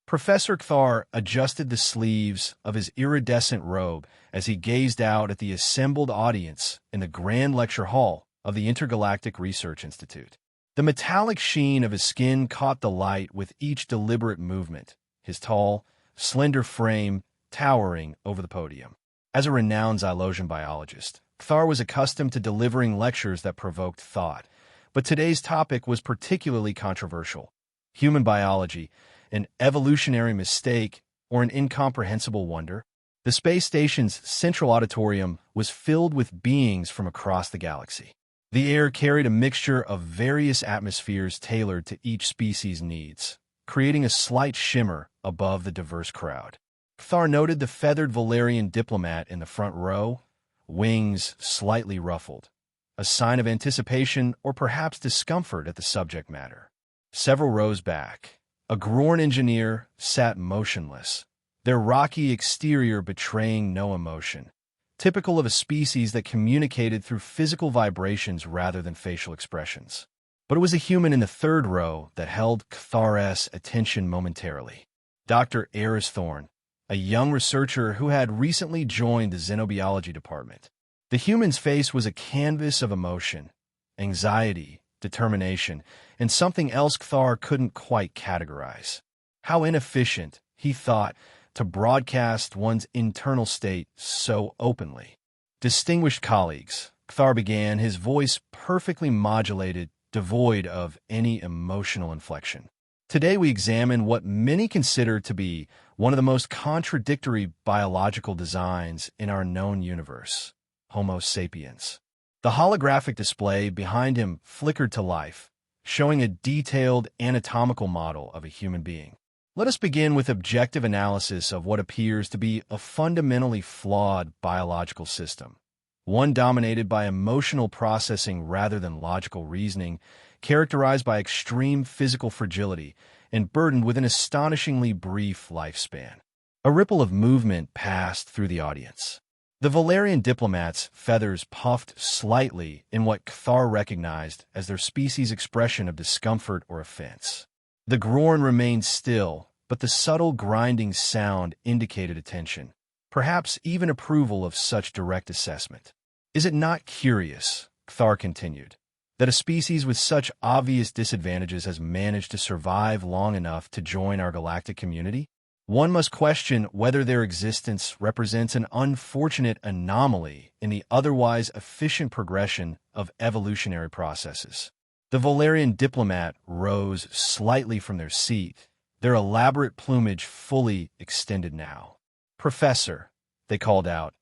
Professor Kthar adjusted the sleeves of his iridescent robe as he gazed out at the assembled audience in the grand lecture hall of the Intergalactic Research Institute. The metallic sheen of his skin caught the light with each deliberate movement, his tall, slender frame towering over the podium. As a renowned Xylosian biologist, Kthar was accustomed to delivering lectures that provoked thought, but today's topic was particularly controversial. Human biology, an evolutionary mistake, or an incomprehensible wonder? The space station's central auditorium was filled with beings from across the galaxy. The air carried a mixture of various atmospheres tailored to each species' needs, creating a slight shimmer above the diverse crowd. Kthar noted the feathered Valerian diplomat in the front row, wings slightly ruffled, a sign of anticipation or perhaps discomfort at the subject matter. Several rows back, a Grorn engineer sat motionless, their rocky exterior betraying no emotion, typical of a species that communicated through physical vibrations rather than facial expressions. But it was a human in the third row that held Kthar's attention momentarily. Dr. Eris Thorn, a young researcher who had recently joined the xenobiology department. The human's face was a canvas of emotion, anxiety, determination, and something else Kthar couldn't quite categorize. How inefficient, he thought, to broadcast one's internal state so openly. Distinguished colleagues, Kthar began, his voice perfectly modulated, devoid of any emotional inflection. Today we examine what many consider to be one of the most contradictory biological designs in our known universe, Homo sapiens. The holographic display behind him flickered to life, showing a detailed anatomical model of a human being. Let us begin with objective analysis of what appears to be a fundamentally flawed biological system, one dominated by emotional processing rather than logical reasoning, characterized by extreme physical fragility and burdened with an astonishingly brief lifespan. A ripple of movement passed through the audience. The Valerian diplomat's feathers puffed slightly in what Kthar recognized as their species' expression of discomfort or offense. The Grorn remained still, but the subtle grinding sound indicated attention, perhaps even approval of such direct assessment. Is it not curious, Kthar continued, that a species with such obvious disadvantages has managed to survive long enough to join our galactic community? One must question whether their existence represents an unfortunate anomaly in the otherwise efficient progression of evolutionary processes. The Valerian diplomat rose slightly from their seat, their elaborate plumage fully extended now. "Professor," they called out,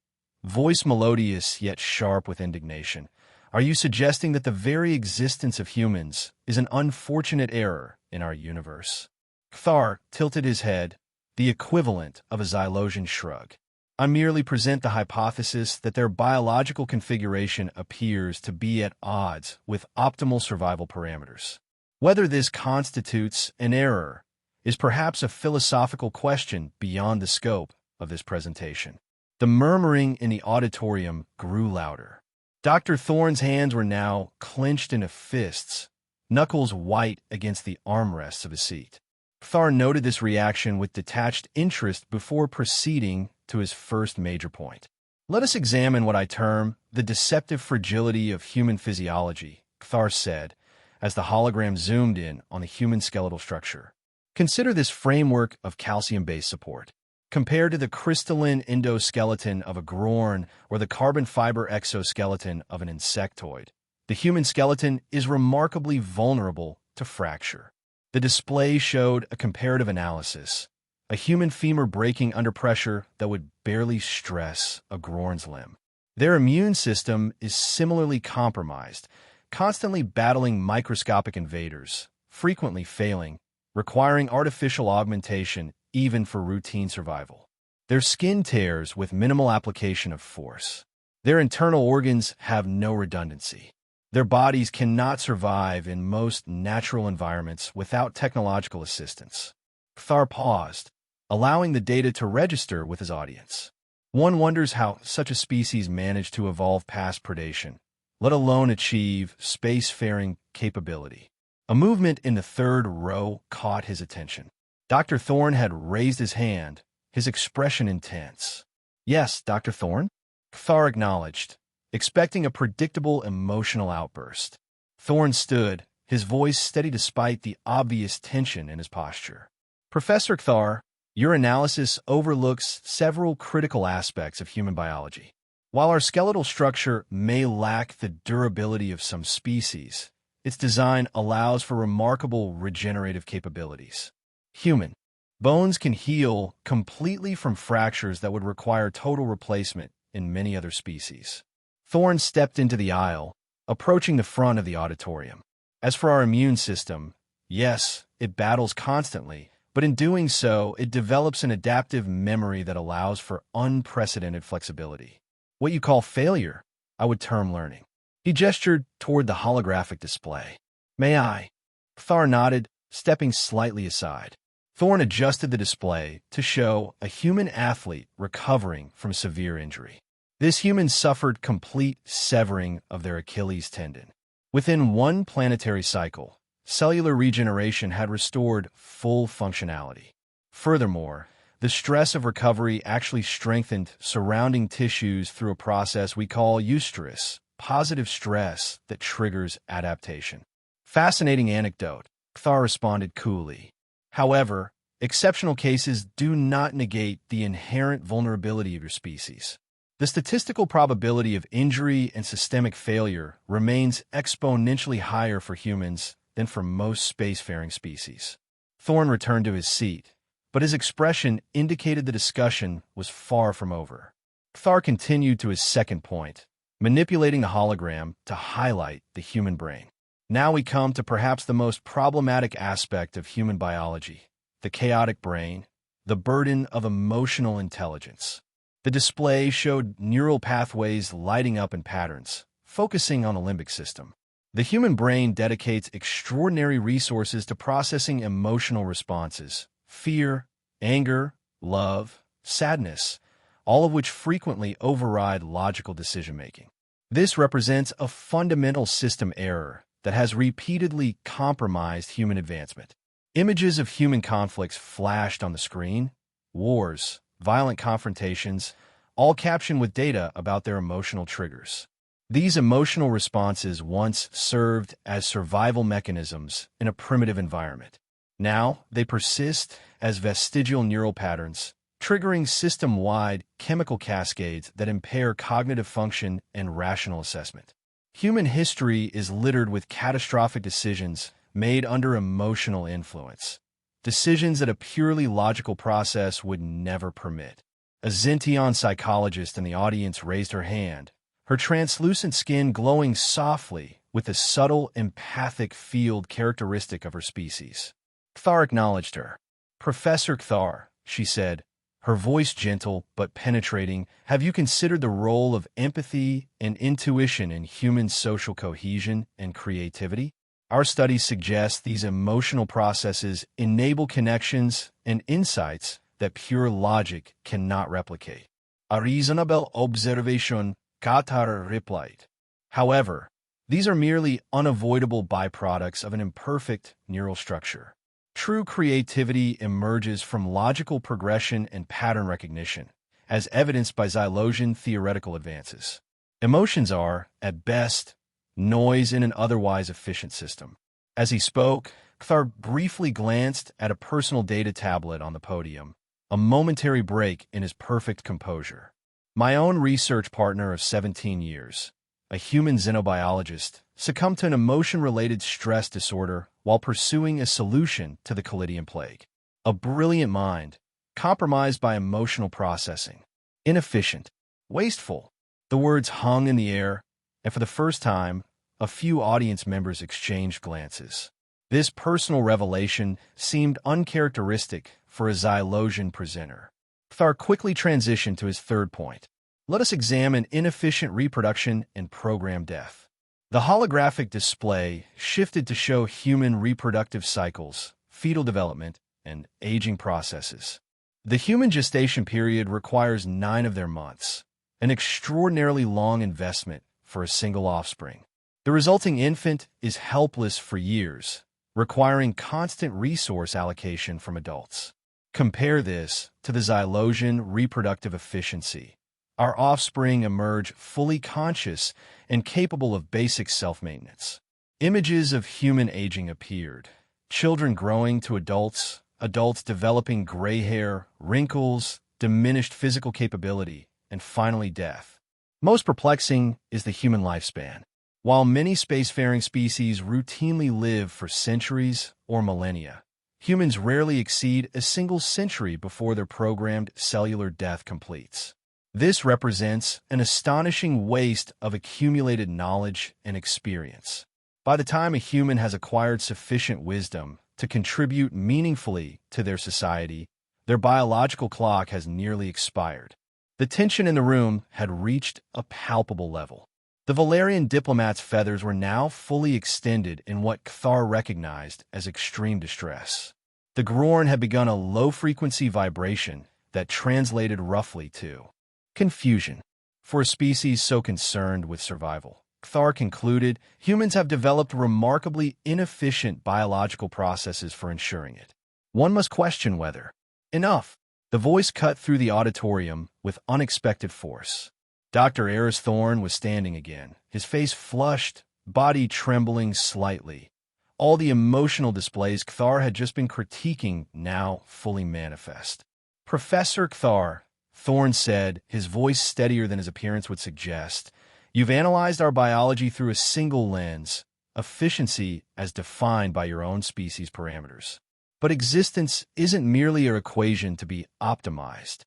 voice melodious yet sharp with indignation, "are you suggesting that the very existence of humans is an unfortunate error in our universe?" Kthar tilted his head, the equivalent of a Xylosian shrug. "I merely present the hypothesis that their biological configuration appears to be at odds with optimal survival parameters. Whether this constitutes an error is perhaps a philosophical question beyond the scope of this presentation." The murmuring in the auditorium grew louder. Dr. Thorne's hands were now clenched into fists, knuckles white against the armrests of his seat. Kthar noted this reaction with detached interest before proceeding to his first major point. "Let us examine what I term the deceptive fragility of human physiology," Kthar said, as the hologram zoomed in on the human skeletal structure. "Consider this framework of calcium-based support. Compared to the crystalline endoskeleton of a Grorn or the carbon fiber exoskeleton of an insectoid, the human skeleton is remarkably vulnerable to fracture." The display showed a comparative analysis, a human femur breaking under pressure that would barely stress a Grorn's limb. Their immune system is similarly compromised, constantly battling microscopic invaders, frequently failing, requiring artificial augmentation even for routine survival. Their skin tears with minimal application of force. Their internal organs have no redundancy. Their bodies cannot survive in most natural environments without technological assistance. Kthar paused, allowing the data to register with his audience. One wonders how such a species managed to evolve past predation, let alone achieve spacefaring capability. A movement in the third row caught his attention. Dr. Thorne had raised his hand, his expression intense. Yes, Dr. Thorne? Thar acknowledged, expecting a predictable emotional outburst. Thorne stood, his voice steady despite the obvious tension in his posture. Professor Thar, your analysis overlooks several critical aspects of human biology. While our skeletal structure may lack the durability of some species, its design allows for remarkable regenerative capabilities. Human bones can heal completely from fractures that would require total replacement in many other species. Thorne stepped into the aisle, approaching the front of the auditorium. As for our immune system, yes, it battles constantly, but in doing so, it develops an adaptive memory that allows for unprecedented flexibility. What you call failure, I would term learning. He gestured toward the holographic display. May I? Thar nodded, stepping slightly aside. Thorne adjusted the display to show a human athlete recovering from severe injury. This human suffered complete severing of their Achilles tendon. Within one planetary cycle, cellular regeneration had restored full functionality. Furthermore, the stress of recovery actually strengthened surrounding tissues through a process we call eustress, positive stress that triggers adaptation. Fascinating anecdote, Thar responded coolly. However, exceptional cases do not negate the inherent vulnerability of your species. The statistical probability of injury and systemic failure remains exponentially higher for humans than for most spacefaring species. Thorne returned to his seat, but his expression indicated the discussion was far from over. Thar continued to his second point, manipulating the hologram to highlight the human brain. Now we come to perhaps the most problematic aspect of human biology, the chaotic brain, the burden of emotional intelligence. The display showed neural pathways lighting up in patterns, focusing on the limbic system. The human brain dedicates extraordinary resources to processing emotional responses, fear, anger, love, sadness, all of which frequently override logical decision-making. This represents a fundamental system error that has repeatedly compromised human advancement. Images of human conflicts flashed on the screen, wars, violent confrontations, all captioned with data about their emotional triggers. These emotional responses once served as survival mechanisms in a primitive environment. Now, they persist as vestigial neural patterns, triggering system-wide chemical cascades that impair cognitive function and rational assessment. Human history is littered with catastrophic decisions made under emotional influence, decisions that a purely logical process would never permit. A Zention psychologist in the audience raised her hand, her translucent skin glowing softly with the subtle empathic field characteristic of her species. Thar acknowledged her. Professor Thar, she said, her voice gentle but penetrating, have you considered the role of empathy and intuition in human social cohesion and creativity? Our studies suggest these emotional processes enable connections and insights that pure logic cannot replicate. A reasonable observation, Qatar replied. However, these are merely unavoidable byproducts of an imperfect neural structure. True creativity emerges from logical progression and pattern recognition, as evidenced by Zylosian theoretical advances. Emotions are, at best, noise in an otherwise efficient system. As he spoke, Kthar briefly glanced at a personal data tablet on the podium, a momentary break in his perfect composure. My own research partner of 17 years, a human xenobiologist, succumbed to an emotion-related stress disorder while pursuing a solution to the Callidian plague. A brilliant mind, compromised by emotional processing. Inefficient. Wasteful. The words hung in the air, and for the first time, a few audience members exchanged glances. This personal revelation seemed uncharacteristic for a Zylosian presenter. Kthar quickly transitioned to his third point. Let us examine inefficient reproduction and program death. The holographic display shifted to show human reproductive cycles, fetal development, and aging processes. The human gestation period requires 9 of their months, an extraordinarily long investment for a single offspring. The resulting infant is helpless for years, requiring constant resource allocation from adults. Compare this to the Xylosian reproductive efficiency. Our offspring emerge fully conscious and capable of basic self-maintenance. Images of human aging appeared. Children growing to adults, adults developing gray hair, wrinkles, diminished physical capability, and finally death. Most perplexing is the human lifespan. While many spacefaring species routinely live for centuries or millennia, humans rarely exceed a single century before their programmed cellular death completes. This represents an astonishing waste of accumulated knowledge and experience. By the time a human has acquired sufficient wisdom to contribute meaningfully to their society, their biological clock has nearly expired. The tension in the room had reached a palpable level. The Valerian diplomat's feathers were now fully extended in what Kthar recognized as extreme distress. The Grorn had begun a low-frequency vibration that translated roughly to confusion. For a species so concerned with survival, Kthar concluded humans have developed remarkably inefficient biological processes for ensuring it. One must question whether enough. The voice cut through the auditorium with unexpected force. Dr. Eris Thorne was standing again, his face flushed, body trembling slightly. All the emotional displays Kthar had just been critiquing now fully manifest. Professor Kthar, Thorne said, his voice steadier than his appearance would suggest, you've analyzed our biology through a single lens, efficiency as defined by your own species parameters. But existence isn't merely an equation to be optimized.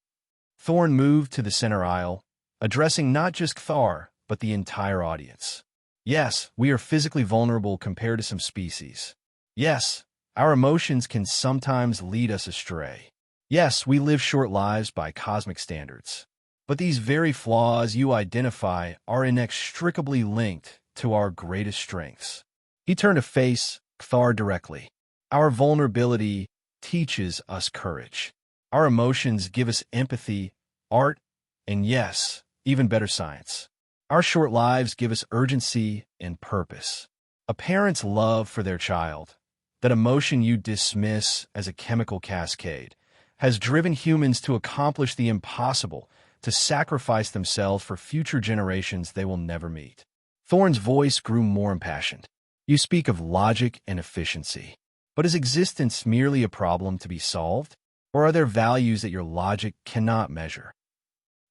Thorne moved to the center aisle, addressing not just Kthar, but the entire audience. Yes, we are physically vulnerable compared to some species. Yes, our emotions can sometimes lead us astray. Yes, we live short lives by cosmic standards. But these very flaws you identify are inextricably linked to our greatest strengths. He turned to face Kthar directly. Our vulnerability teaches us courage. Our emotions give us empathy, art, and yes, even better science. Our short lives give us urgency and purpose. A parent's love for their child, that emotion you dismiss as a chemical cascade, has driven humans to accomplish the impossible, to sacrifice themselves for future generations they will never meet. Thorne's voice grew more impassioned. You speak of logic and efficiency. But is existence merely a problem to be solved? Or are there values that your logic cannot measure?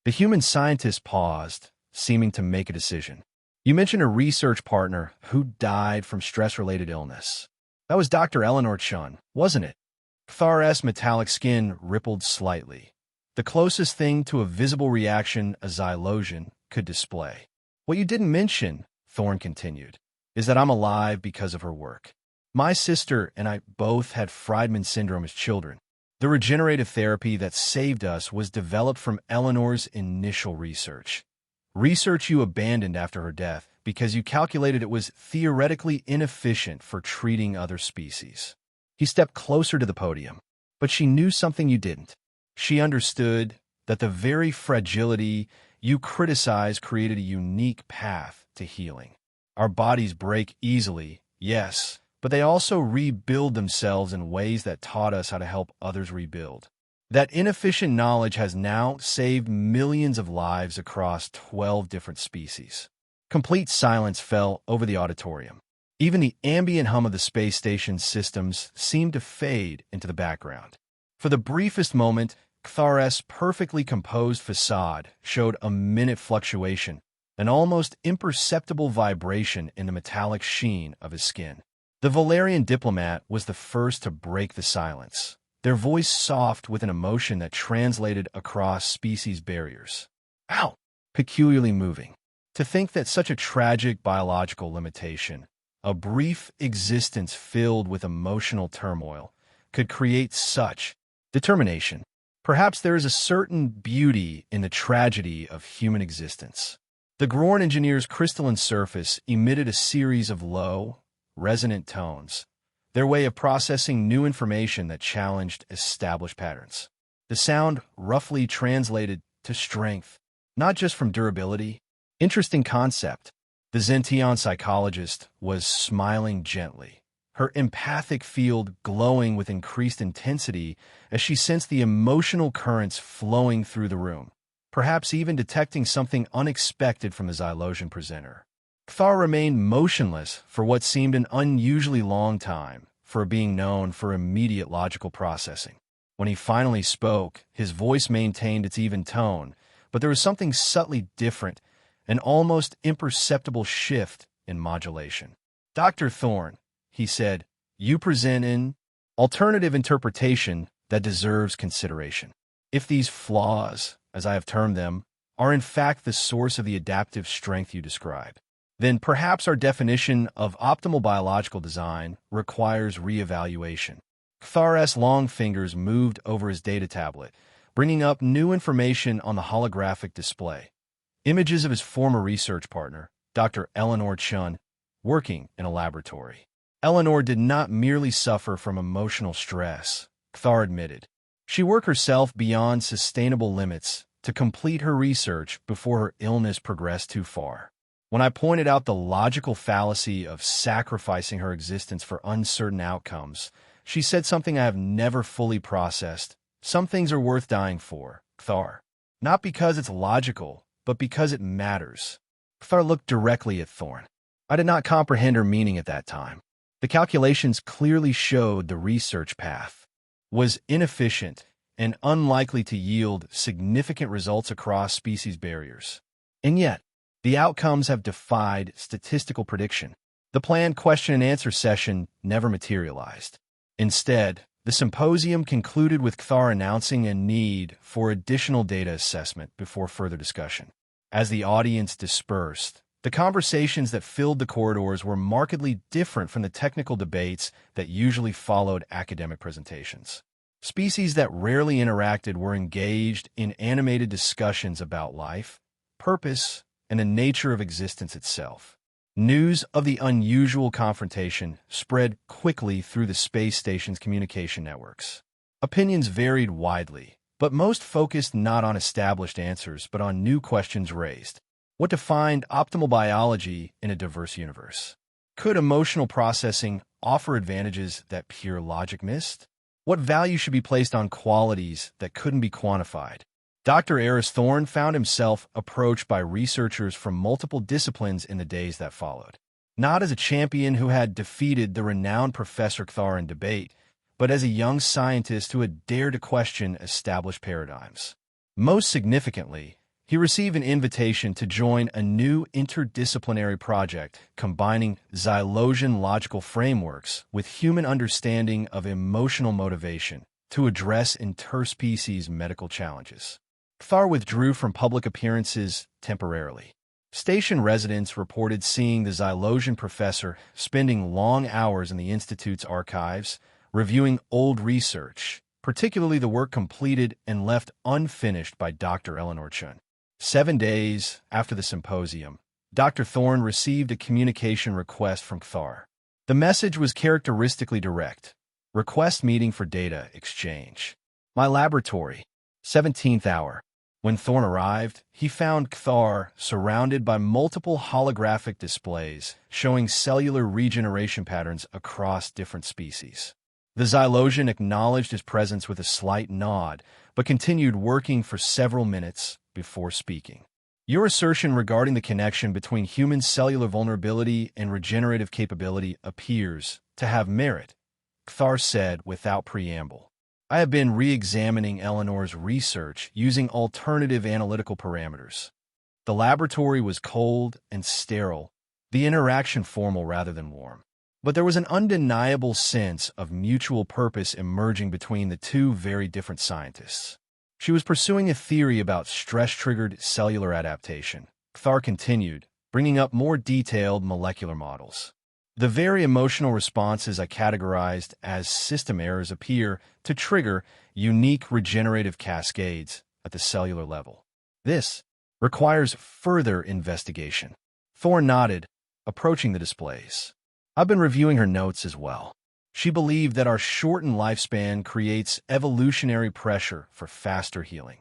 The human scientist paused, seeming to make a decision. You mentioned a research partner who died from stress-related illness. That was Dr. Eleanor Chun, wasn't it? Kthar's metallic skin rippled slightly, the closest thing to a visible reaction a Xylosian could display. What you didn't mention, Thorne continued, is that I'm alive because of her work. My sister and I both had Friedman syndrome as children. The regenerative therapy that saved us was developed from Eleanor's initial research. Research you abandoned after her death because you calculated it was theoretically inefficient for treating other species. He stepped closer to the podium, but she knew something you didn't. She understood that the very fragility you criticized created a unique path to healing. Our bodies break easily, yes, but they also rebuild themselves in ways that taught us how to help others rebuild. That inefficient knowledge has now saved millions of lives across 12 different species. Complete silence fell over the auditorium. Even the ambient hum of the space station's systems seemed to fade into the background. For the briefest moment, Kthar's perfectly composed facade showed a minute fluctuation, an almost imperceptible vibration in the metallic sheen of his skin. The Valerian diplomat was the first to break the silence, their voice soft with an emotion that translated across species barriers. Ow! Peculiarly moving. To think that such a tragic biological limitation, a brief existence filled with emotional turmoil, could create such determination. Perhaps there is a certain beauty in the tragedy of human existence. The Grorn engineer's crystalline surface emitted a series of low, resonant tones, their way of processing new information that challenged established patterns. The sound roughly translated to strength, not just from durability. Interesting concept. The Zention psychologist was smiling gently, her empathic field glowing with increased intensity as she sensed the emotional currents flowing through the room, perhaps even detecting something unexpected from the Xylosian presenter. Kthar remained motionless for what seemed an unusually long time for a being known for immediate logical processing. When he finally spoke, his voice maintained its even tone, but there was something subtly different, an almost imperceptible shift in modulation. "Dr. Thorne," he said, "you present an alternative interpretation that deserves consideration. If these flaws, as I have termed them, are in fact the source of the adaptive strength you describe, then perhaps our definition of optimal biological design requires reevaluation." Kthar's long fingers moved over his data tablet, bringing up new information on the holographic display. Images of his former research partner, Dr. Eleanor Chun, working in a laboratory. Eleanor did not merely suffer from emotional stress, Kthar admitted. She worked herself beyond sustainable limits to complete her research before her illness progressed too far. When I pointed out the logical fallacy of sacrificing her existence for uncertain outcomes, she said something I have never fully processed. "Some things are worth dying for, Kthar. Not because it's logical, but because it matters." Kthar looked directly at Thorne. I did not comprehend her meaning at that time. The calculations clearly showed the research path was inefficient and unlikely to yield significant results across species barriers. And yet, the outcomes have defied statistical prediction. The planned question-and-answer session never materialized. Instead, the symposium concluded with Kthar announcing a need for additional data assessment before further discussion. As the audience dispersed, the conversations that filled the corridors were markedly different from the technical debates that usually followed academic presentations. Species that rarely interacted were engaged in animated discussions about life, purpose, and the nature of existence itself. News of the unusual confrontation spread quickly through the space station's communication networks. Opinions varied widely, but most focused not on established answers but on new questions raised. What defined optimal biology in a diverse universe? Could emotional processing offer advantages that pure logic missed? What value should be placed on qualities that couldn't be quantified? Dr. Eris Thorne found himself approached by researchers from multiple disciplines in the days that followed. Not as a champion who had defeated the renowned Professor Kthar in debate, but as a young scientist who had dared to question established paradigms. Most significantly, he received an invitation to join a new interdisciplinary project combining Xylosian logical frameworks with human understanding of emotional motivation to address interspecies medical challenges. Kthar withdrew from public appearances temporarily. Station residents reported seeing the Xylosian professor spending long hours in the Institute's archives, reviewing old research, particularly the work completed and left unfinished by Dr. Eleanor Chun. 7 days after the symposium, Dr. Thorne received a communication request from Kthar. The message was characteristically direct. Request meeting for data exchange. My laboratory. 17th hour. When Thorne arrived, he found Kthar surrounded by multiple holographic displays showing cellular regeneration patterns across different species. The Xylosian acknowledged his presence with a slight nod, but continued working for several minutes before speaking. Your assertion regarding the connection between human cellular vulnerability and regenerative capability appears to have merit, Kthar said without preamble. I have been re-examining Eleanor's research using alternative analytical parameters. The laboratory was cold and sterile, the interaction formal rather than warm. But there was an undeniable sense of mutual purpose emerging between the two very different scientists. She was pursuing a theory about stress-triggered cellular adaptation. Kthar continued, bringing up more detailed molecular models. The very emotional responses I categorized as system errors appear to trigger unique regenerative cascades at the cellular level. This requires further investigation. Thorne nodded, approaching the displays. I've been reviewing her notes as well. She believed that our shortened lifespan creates evolutionary pressure for faster healing.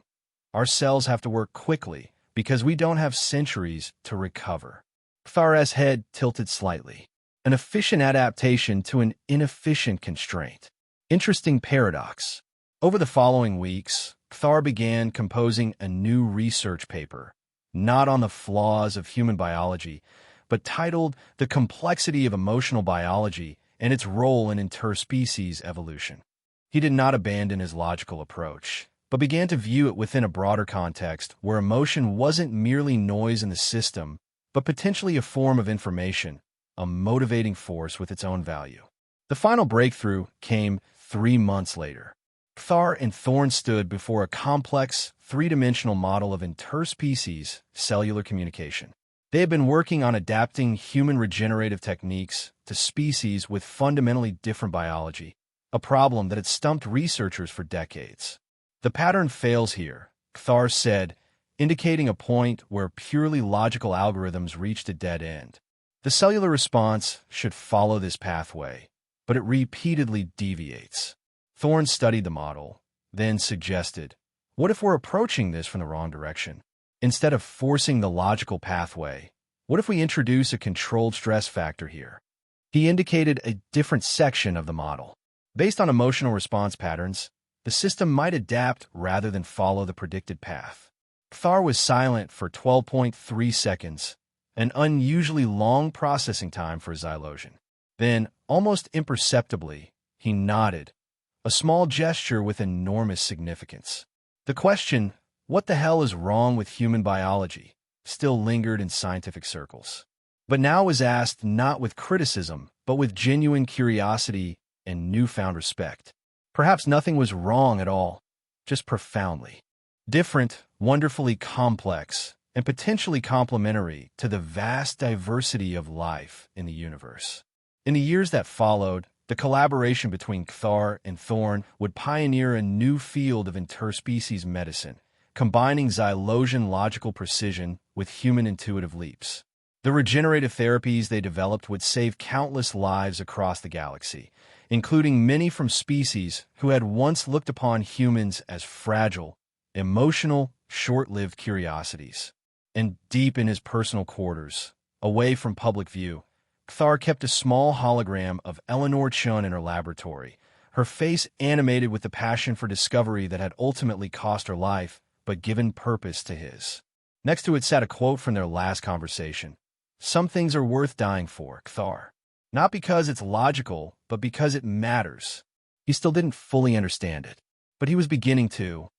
Our cells have to work quickly because we don't have centuries to recover. Kthara's head tilted slightly. an efficient adaptation to an inefficient constraint. Interesting paradox. Over the following weeks, Cthar began composing a new research paper, not on the flaws of human biology, but titled The Complexity of Emotional Biology and Its Role in Interspecies Evolution. He did not abandon his logical approach, but began to view it within a broader context where emotion wasn't merely noise in the system, but potentially a form of information, a motivating force with its own value. The final breakthrough came 3 months later. Cthar and Thorne stood before a complex, three-dimensional model of interspecies cellular communication. They had been working on adapting human regenerative techniques to species with fundamentally different biology, a problem that had stumped researchers for decades. The pattern fails here, Cthar said, indicating a point where purely logical algorithms reached a dead end. The cellular response should follow this pathway, but it repeatedly deviates. Thorne studied the model, then suggested, what if we're approaching this from the wrong direction? Instead of forcing the logical pathway, what if we introduce a controlled stress factor here? He indicated a different section of the model. Based on emotional response patterns, the system might adapt rather than follow the predicted path. Cthar was silent for 12.3 seconds, an unusually long processing time for a xylosion. Then, almost imperceptibly, he nodded, a small gesture with enormous significance. The question, what the hell is wrong with human biology, still lingered in scientific circles. But now was asked not with criticism, but with genuine curiosity and newfound respect. Perhaps nothing was wrong at all, just profoundly different, wonderfully complex, and potentially complementary to the vast diversity of life in the universe. In the years that followed, the collaboration between Cthar and Thorne would pioneer a new field of interspecies medicine, combining xylosion logical precision with human intuitive leaps. The regenerative therapies they developed would save countless lives across the galaxy, including many from species who had once looked upon humans as fragile, emotional, short-lived curiosities. And deep in his personal quarters, away from public view, Cthar kept a small hologram of Eleanor Chun in her laboratory, her face animated with the passion for discovery that had ultimately cost her life, but given purpose to his. Next to it sat a quote from their last conversation. Some things are worth dying for, Cthar. Not because it's logical, but because it matters. He still didn't fully understand it, but he was beginning to.